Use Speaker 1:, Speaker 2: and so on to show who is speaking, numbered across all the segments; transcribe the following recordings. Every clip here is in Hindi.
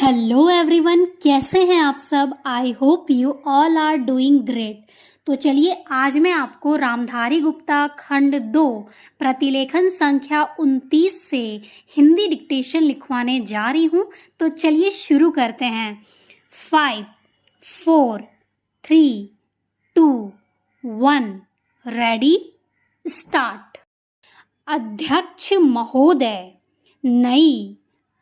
Speaker 1: हेलो एवरीवन, कैसे हैं आप सब। I hope you all are doing great. तो चलिए आज मैं आपको रामधारी गुप्ता खंड 2 प्रतिलेखन संख्या 29 से हिंदी डिक्टेशन लिखवाने जा रही हूँ। तो चलिए शुरू करते हैं। 5 4 3 2 1 रेडी स्टार्ट। अध्यक्ष महोदय, नई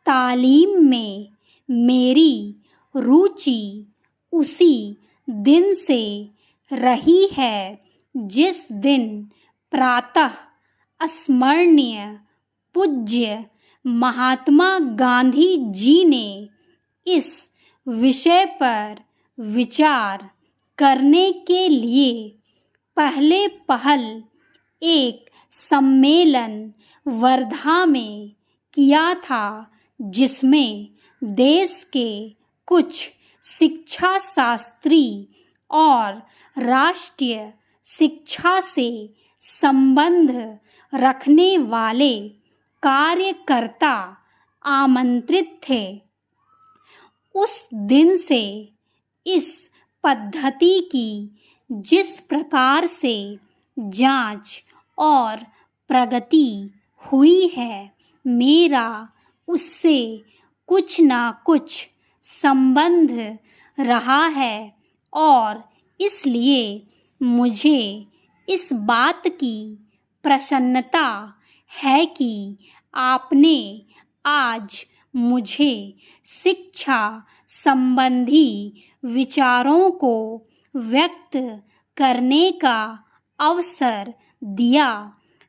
Speaker 1: तालीम में मेरी रुचि उसी दिन से रही है जिस दिन प्रातः स्मरणीय पूज्य महात्मा गांधी जी ने इस विषय पर विचार करने के लिए पहले पहल एक सम्मेलन वर्धा में किया था, जिसमें देश के कुछ शिक्षा शास्त्री और राष्ट्रीय शिक्षा से संबंध रखने वाले कार्यकर्ता आमंत्रित थे। उस दिन से इस पद्धति की जिस प्रकार से जांच और प्रगति हुई है, मेरा उससे कुछ ना कुछ संबंध रहा है और इसलिए मुझे इस बात की प्रसन्नता है कि आपने आज मुझे शिक्षा संबंधी विचारों को व्यक्त करने का अवसर दिया।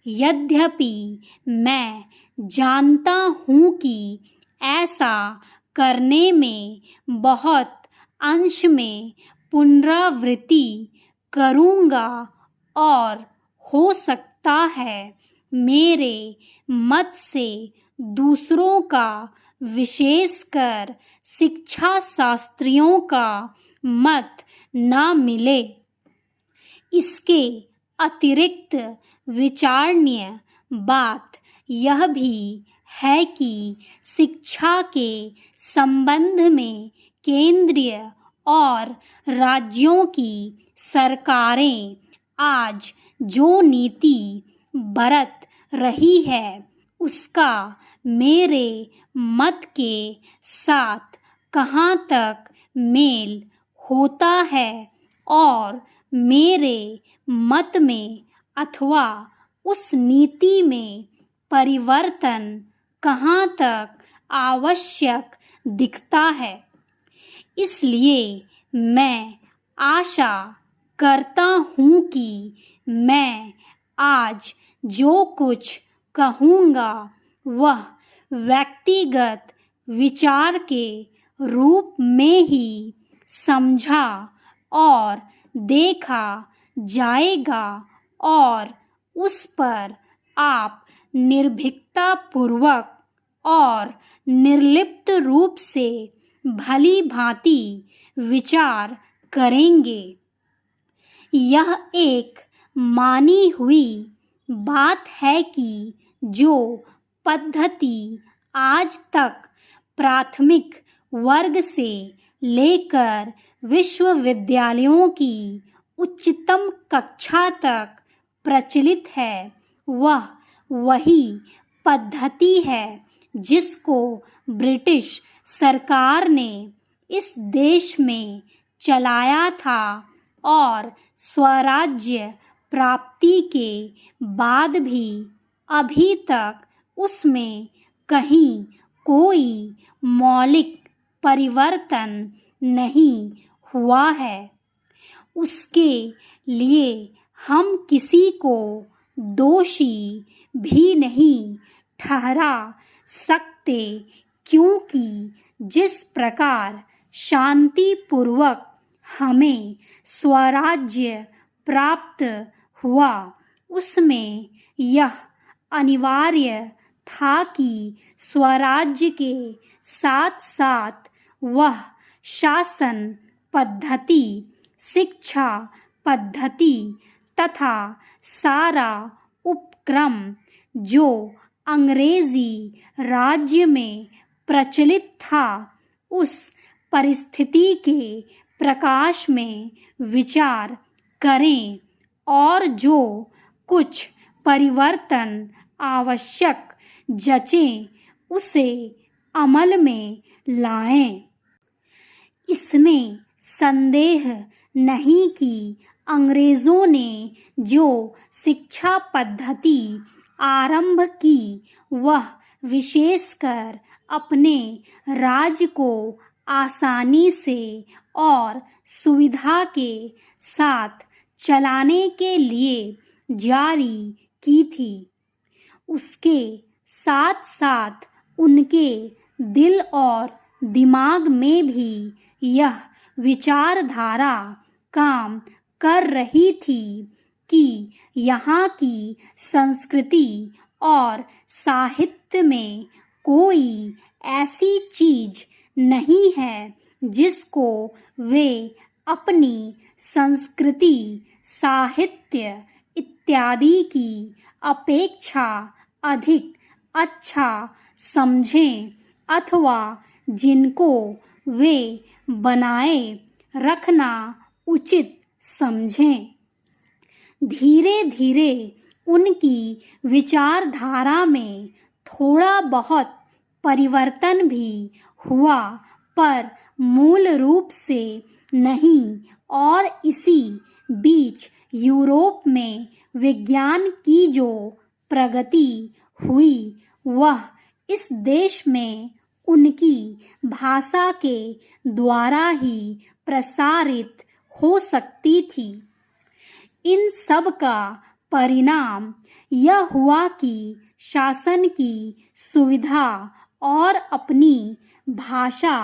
Speaker 1: यद्यपि मैं जानता हूँ कि ऐसा करने में बहुत अंश में पुनरावृत्ति करूँगा और हो सकता है मेरे मत से दूसरों का, विशेषकर शिक्षा शास्त्रियों का मत न मिले। इसके अतिरिक्त विचारणीय बात यह भी है कि शिक्षा के संबंध में केंद्रीय और राज्यों की सरकारें आज जो नीति बरत रही है, उसका मेरे मत के साथ कहाँ तक मेल होता है और मेरे मत में अथवा उस नीति में परिवर्तन कहाँ तक आवश्यक दिखता है। इसलिए मैं आशा करता हूँ कि मैं आज जो कुछ कहूँगा वह व्यक्तिगत विचार के रूप में ही समझा और देखा जाएगा और उस पर आप निर्भीकता पूर्वक और निर्लिप्त रूप से भली भांति विचार करेंगे। यह एक मानी हुई बात है कि जो पद्धति आज तक प्राथमिक वर्ग से लेकर विश्वविद्यालयों की उच्चतम कक्षा तक प्रचलित है, वह वही पद्धति है जिसको ब्रिटिश सरकार ने इस देश में चलाया था और स्वराज्य प्राप्ति के बाद भी अभी तक उसमें कहीं कोई मौलिक परिवर्तन नहीं हुआ है। उसके लिए हम किसी को दोषी भी नहीं ठहरा सकते, क्योंकि जिस प्रकार शांतिपूर्वक हमें स्वराज्य प्राप्त हुआ, उसमें यह अनिवार्य था कि स्वराज्य के साथ साथ वह शासन पद्धति, शिक्षा पद्धति तथा सारा उपक्रम जो अंग्रेजी राज्य में प्रचलित था, उस परिस्थिति के प्रकाश में विचार करें और जो कुछ परिवर्तन आवश्यक जचें उसे अमल में लाएं। इसमें संदेह नहीं कि अंग्रेजों ने जो शिक्षा पद्धति आरंभ की वह विशेषकर अपने राज्य को आसानी से और सुविधा के साथ चलाने के लिए जारी की थी। उसके साथ साथ उनके दिल और दिमाग में भी यह विचारधारा काम कर रही थी कि यहाँ की संस्कृति और साहित्य में कोई ऐसी चीज नहीं है जिसको वे अपनी संस्कृति, साहित्य इत्यादि की अपेक्षा अधिक अच्छा समझें अथवा जिनको वे बनाए रखना उचित समझें। धीरे धीरे उनकी विचारधारा में थोड़ा बहुत परिवर्तन भी हुआ, पर मूल रूप से नहीं, और इसी बीच यूरोप में विज्ञान की जो प्रगति हुई वह इस देश में उनकी भाषा के द्वारा ही प्रसारित हो सकती थी। इन सब का परिणाम यह हुआ कि शासन की सुविधा और अपनी भाषा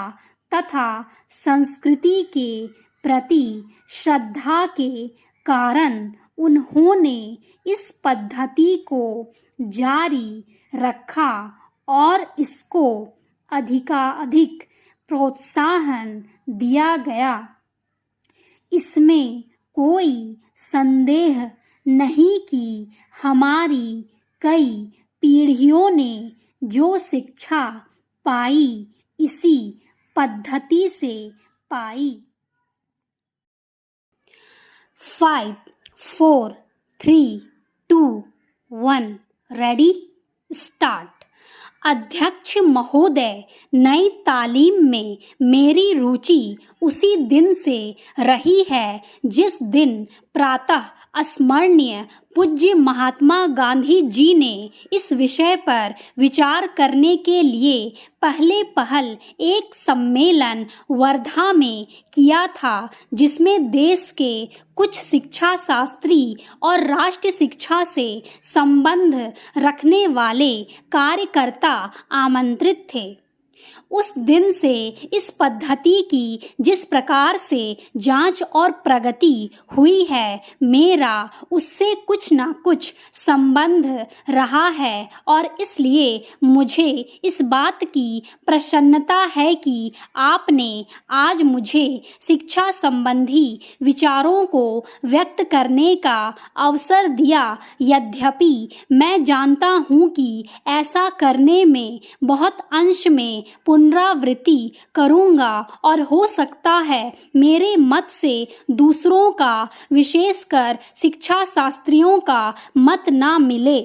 Speaker 1: तथा संस्कृति के प्रति श्रद्धा के कारण उन्होंने इस पद्धति को जारी रखा और इसको अधिकाधिक प्रोत्साहन दिया गया। इसमें कोई संदेह नहीं कि हमारी कई पीढ़ियों ने जो शिक्षा पाई इसी पद्धति से पाई। 5, 4, 3, 2, 1 रेडी स्टार्ट। अध्यक्ष महोदय, नई तालीम में मेरी रुचि उसी दिन से रही है जिस दिन प्रातः स्मरणीय पूज्य महात्मा गांधी जी ने इस विषय पर विचार करने के लिए पहले पहल एक सम्मेलन वर्धा में किया था, जिसमें देश के कुछ शिक्षा शास्त्री और राष्ट्र शिक्षा से संबंध रखने वाले कार्यकर्ता आमंत्रित थे। उस दिन से इस पद्धति की जिस प्रकार से जांच और प्रगति हुई है, मेरा उससे कुछ ना कुछ संबंध रहा है और इसलिए मुझे इस बात की प्रसन्नता है कि आपने आज मुझे शिक्षा संबंधी विचारों को व्यक्त करने का अवसर दिया। यद्यपि मैं जानता हूँ कि ऐसा करने में बहुत अंश में पुनरावृत्ति करूंगा और हो सकता है मेरे मत से दूसरों का, विशेषकर शिक्षा शास्त्रियों का मत ना मिले।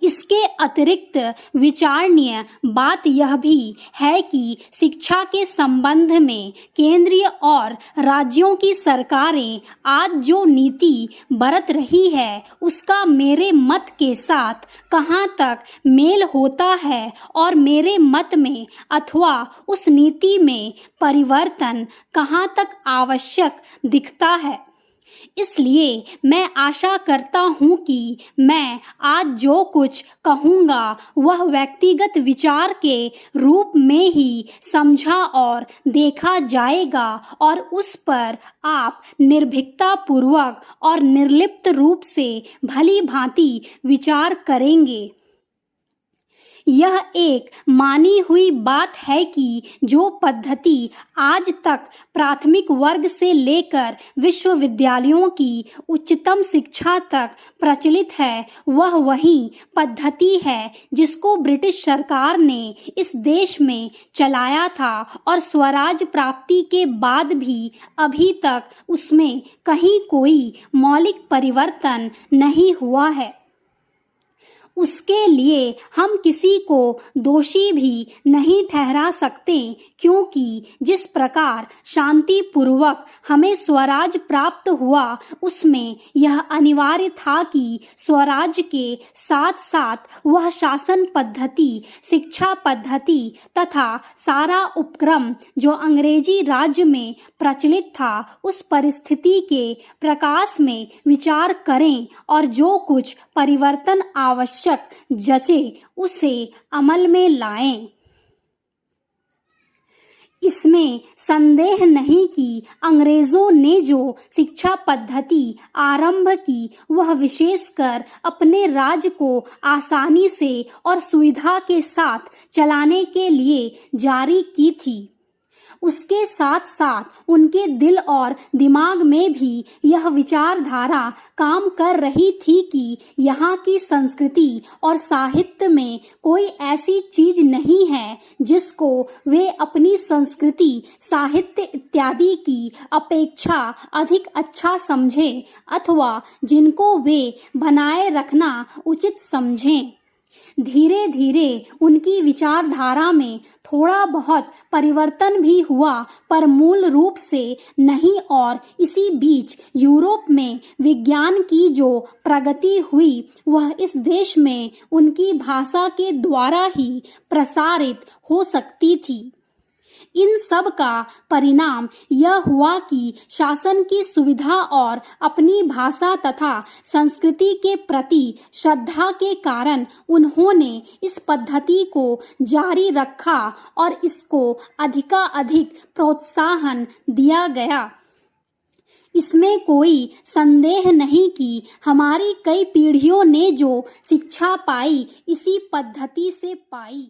Speaker 1: इसके अतिरिक्त विचारणीय बात यह भी है कि शिक्षा के संबंध में केंद्रीय और राज्यों की सरकारें आज जो नीति बरत रही है उसका मेरे मत के साथ कहाँ तक मेल होता है और मेरे मत में अथवा उस नीति में परिवर्तन कहाँ तक आवश्यक दिखता है। इसलिए मैं आशा करता हूँ कि मैं आज जो कुछ कहूँगा वह व्यक्तिगत विचार के रूप में ही समझा और देखा जाएगा और उस पर आप निर्भीकता पूर्वक और निर्लिप्त रूप से भली भांति विचार करेंगे। यह एक मानी हुई बात है कि जो पद्धति आज तक प्राथमिक वर्ग से लेकर विश्वविद्यालयों की उच्चतम शिक्षा तक प्रचलित है, वह वही पद्धति है जिसको ब्रिटिश सरकार ने इस देश में चलाया था और स्वराज प्राप्ति के बाद भी अभी तक उसमें कहीं कोई मौलिक परिवर्तन नहीं हुआ है। उसके लिए हम किसी को दोषी भी नहीं ठहरा सकते, क्योंकि जिस प्रकार शांतिपूर्वक हमें स्वराज प्राप्त हुआ उसमें यह अनिवार्य था कि स्वराज के साथ साथ वह शासन पद्धति, शिक्षा पद्धति तथा सारा उपक्रम जो अंग्रेजी राज्य में प्रचलित था उस परिस्थिति के प्रकाश में विचार करें और जो कुछ परिवर्तन आवश्यक जचे उसे अमल में लाएं। इसमें संदेह नहीं कि अंग्रेजों ने जो शिक्षा पद्धति आरंभ की वह विशेषकर अपने राज्य को आसानी से और सुविधा के साथ चलाने के लिए जारी की थी। उसके साथ साथ उनके दिल और दिमाग में भी यह विचारधारा काम कर रही थी कि यहाँ की संस्कृति और साहित्य में कोई ऐसी चीज नहीं है जिसको वे अपनी संस्कृति, साहित्य इत्यादि की अपेक्षा अधिक अच्छा समझें अथवा जिनको वे बनाए रखना उचित समझें। धीरे धीरे उनकी विचारधारा में थोड़ा बहुत परिवर्तन भी हुआ, पर मूल रूप से नहीं, और इसी बीच यूरोप में विज्ञान की जो प्रगति हुई वह इस देश में उनकी भाषा के द्वारा ही प्रसारित हो सकती थी। इन सब का परिणाम यह हुआ कि शासन की सुविधा और अपनी भाषा तथा संस्कृति के प्रति श्रद्धा के कारण उन्होंने इस पद्धति को जारी रखा और इसको अधिकाधिक प्रोत्साहन दिया गया। इसमें कोई संदेह नहीं कि हमारी कई पीढ़ियों ने जो शिक्षा पाई इसी पद्धति से पाई।